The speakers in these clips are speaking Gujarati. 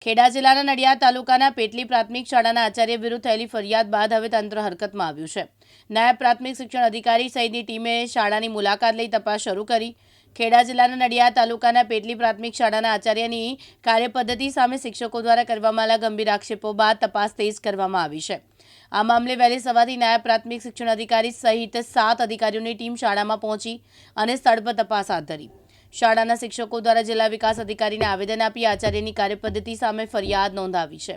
ખેડા જિલ્લાના નડિયાદ તાલુકાના પેટલી પ્રાથમિક શાળાના આચાર્ય વિરુદ્ધ થયેલી ફરિયાદ બાદ હવે તંત્ર હરકતમાં આવ્યું છે। નાયબ પ્રાથમિક શિક્ષણ અધિકારી સહિતની ટીમે શાળાની મુલાકાત લઈ તપાસ શરૂ કરી। ખેડા જિલ્લાના નડિયાદ તાલુકાના પેટલી પ્રાથમિક શાળાના આચાર્યની કાર્યપદ્ધતિ સામે શિક્ષકો દ્વારા કરવામાં આવેલા ગંભીર આક્ષેપો બાદ તપાસ તેજ કરવામાં આવી છે। આ મામલે વહેલી સવારથી નાયબ પ્રાથમિક શિક્ષણ અધિકારી સહિત 7 અધિકારીઓની ટીમ શાળામાં પહોંચી અને સ્થળ પર તપાસ હાથ ધરી। શાળાના શિક્ષકો દ્વારા જિલ્લા વિકાસ અધિકારીને આવેદન આપી આચાર્યની કાર્યપદ્ધતિ સામે ફરિયાદ નોંધાવી છે,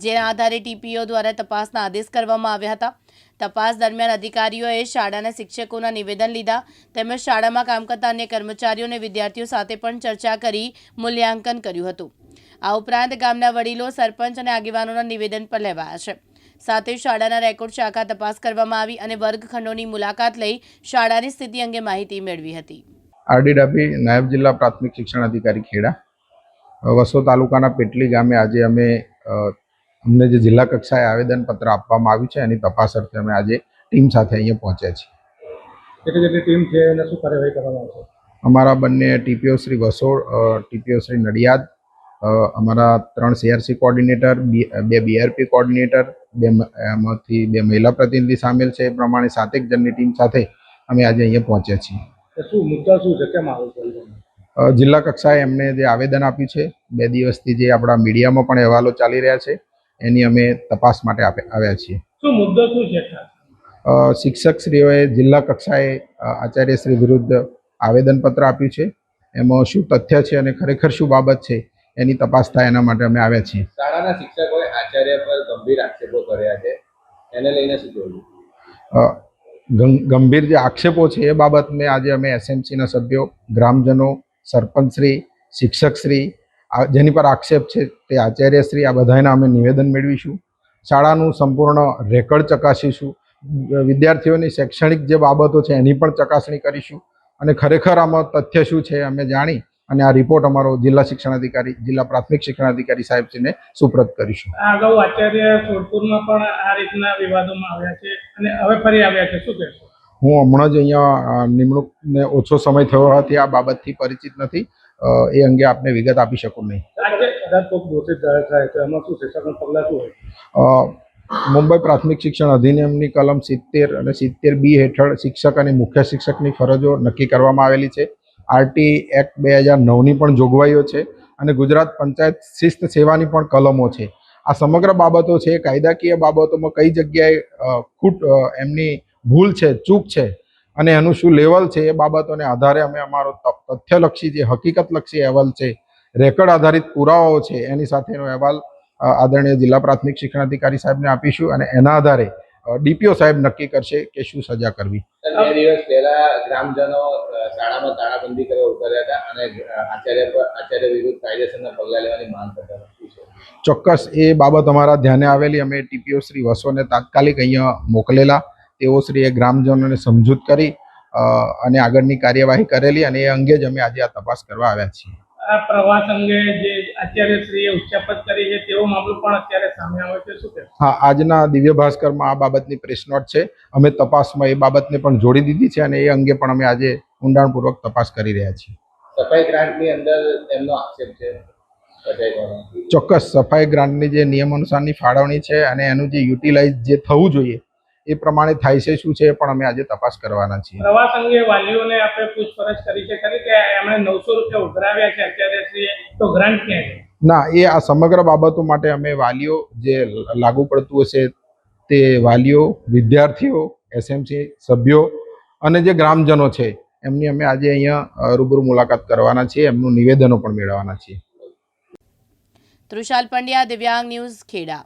જેના આધારે ટીપીઓ દ્વારા તપાસના આદેશ કરવામાં આવ્યા હતા। તપાસ દરમિયાન અધિકારીઓએ શાળાના શિક્ષકોના નિવેદન લીધા તેમજ શાળામાં કામ કરતા અન્ય કર્મચારીઓ અને વિદ્યાર્થીઓ સાથે પણ ચર્ચા કરી મૂલ્યાંકન કર્યું હતું। આ ઉપરાંત ગામના વડીલો, સરપંચ અને આગેવાનોના નિવેદન પણ લેવાયા છે। સાથે શાળાના રેકોર્ડ શાખા તપાસ કરવામાં આવી અને વર્ગખંડોની મુલાકાત લઈ શાળાની સ્થિતિ અંગે માહિતી મેળવી હતી। આરડી ડાભી નાયબ જિલ્લા પ્રાથમિક શિક્ષણ અધિકારી ખેડા વસો તાલુકાના પેટલી ગામે આજે અમને જે જિલ્લા કક્ષાએ આવેદનપત્ર આપવામાં આવ્યું છે એની તપાસ અર્થે અમે આજે ટીમ સાથે અહીંયા પહોંચ્યા છીએ। કેટલી ટીમ છે અને શું કાર્યવાહી કરવામાં આવશે? અમારા બંને ટીપીઓ શ્રી વસોડ, ટીપીઓ શ્રી નડિયાદ, અમારા 3 સીઆરસી કોઓર્ડિનેટર, 2 બીઆરપી કોઓર્ડિનેટર, એમાંથી 2 મહિલા પ્રતિનિધિ સામેલ છે। એ પ્રમાણે 7 જણની ટીમ સાથે અમે આજે અહીંયા પહોંચ્યા છીએ। શું મુદ્દા શું છે, કેમ આવું કર્યું? જિલ્લા કક્ષાએ એમને જે આવેદન આપ્યું છે, 2 દિવસથી જે આપણા મીડિયામાં પણ અહેવાલો ચાલી રહ્યા છે એની અમે તપાસ માટે આવ્યા છીએ। શું મુદ્દો શું છે? શિક્ષકશ્રીઓએ જિલ્લા કક્ષાએ આચાર્યશ્રી વિરુદ્ધ આવેદનપત્ર આપ્યું છે, એમાં શું તથ્ય છે અને ખરેખર શું બાબત છે એની તપાસ થાય એના માટે અમે આવ્યા છીએ। શાળાના શિક્ષકોએ આચાર્ય પર ગંભીર આક્ષેપો કર્યા છે, એને લઈને શું કહેવું? ગંભીર જે આક્ષેપો છે એ બાબતને આજે અમે એસએમસીના સભ્યો, ગ્રામજનો, સરપંચશ્રી, શિક્ષકશ્રી જેની પર આક્ષેપ છે તે આચાર્યશ્રી, આ બધાના અમે નિવેદન મેળવીશું। શાળાનું સંપૂર્ણ રેકોર્ડ ચકાસીશું, વિદ્યાર્થીઓની શૈક્ષણિક જે બાબતો છે એની પણ ચકાસણી કરીશું અને ખરેખર આમાં તથ્ય શું છે અમે જાણી અને આ રિપોર્ટ અમારો જિલ્લા શિક્ષણ અધિકારી, જિલ્લા પ્રાથમિક શિક્ષણ અધિકારી સાહેબશ્રીને સુપ્રત કરીશું। અગાઉ આચાર્ય સોડપુરમાં પણ આ રીતના વિવાદોમાં આવ્યા છે અને હવે ફરી આવ્યા છે, શું કહેશો? હું હમણાં જ અહીંયા નિમણૂકને ઓછો સમય થયો હોવાથી આ બાબતથી પરિચિત નથી, એ અંગે આપને વિગત આપી શકું નહીં। મુંબઈ પ્રાથમિક શિક્ષણ અધિનિયમની કલમ 70 અને 70B હેઠળ શિક્ષક અને મુખ્ય શિક્ષકની ફરજો નક્કી કરવામાં આવેલી છે। આરટી એક્ટ 2009ની પણ જોગવાઈઓ છે અને ગુજરાત પંચાયત શિસ્ત સેવાની પણ કલમો છે। આ સમગ્ર બાબતો છે, કાયદાકીય બાબતોમાં કઈ જગ્યાએ એમની ભૂલ છે, ચૂક છે અને એનું શું લેવલ છે એ બાબતોને આધારે અમે અમારો તથ્યલક્ષી જે હકીકતલક્ષી અહેવાલ છે, રેકોર્ડ આધારિત પુરાવાઓ છે એની સાથેનો અહેવાલ આદરણીય જિલ્લા પ્રાથમિક શિક્ષણ અધિકારી સાહેબને આપીશું અને એના આધારે ડીપીઓ સાહેબ નક્કી કરશે કે શું સજા કરવી। 2 દિવસ પહેલા ગ્રામજનો શાળામાં તાળાબંધી કરવા ઉતર્યા હતા અને આચાર્ય વિરુદ્ધ કાયદેસરના પગલાં લેવાની માંગ કરતા હતા। ચોક્કસ એ બાબત અમારા ધ્યાને આવેલી, અમે ટીપીઓ શ્રી વસોને તાત્કાલિક અહીંયા મોકલેલા, તેઓ શ્રીએ ગ્રામજનોને સમજૂત કરી અને આગળની કાર્યવાહી કરેલી અને એ અંગે જ અમે આજે આ તપાસ કરવા આવ્યા છીએ। આ પ્રવાસ અંગે જે આચાર્યશ્રીએ ઉચ્ચાપત કરી છે તેવો મામલો પણ અત્યારે સામે આવે છે, શું કહેશો? હા, આજના દિવ્ય ભાસ્કરમાં આ બાબતની પ્રેસ નોટ છે, અમે તપાસમાં એ બાબતને પણ જોડી દીધી છે અને એ અંગે પણ અમે આજે ઊંડાણપૂર્વક તપાસ કરી રહ્યા છીએ। સફાઈ ગ્રાન્ટની અંદર એમનો આક્ષેપ છે? ચોક્કસ, સફાઈ ગ્રાન્ટની જે નિયમ અનુસારની ફાળવણી છે અને એનું જે યુટિલાઇઝ જે થવું જોઈએ એ પ્રમાણે થાય છે શું છે એ પણ અમે આજે તપાસ કરવાના છીએ। પ્રવાસ અંગે વાલીઓને આપણે પૂછપરછ કરી છે ખરી કે એમણે 900 રૂપિયા ઉઘરાવ્યા છે આચાર્યશ્રીએ, તો ગ્રાન્ટ ક્યાં છે? ના, એ આ સમગ્ર બાબતો માટે અમે વાલીઓ જે લાગુ પડતું હશે તે વાલીઓ, વિદ્યાર્થીઓ, એસએમસી સભ્યો અને જે ગ્રામજનો છે એમની અમે આજે અહીંયા રૂબરૂ મુલાકાત કરવાના છીએ, એમનું નિવેદનો પણ મેળવવાના છીએ। તૃષાલ પંડ્યા, દિવ્યાંગ ન્યૂઝ, ખેડા।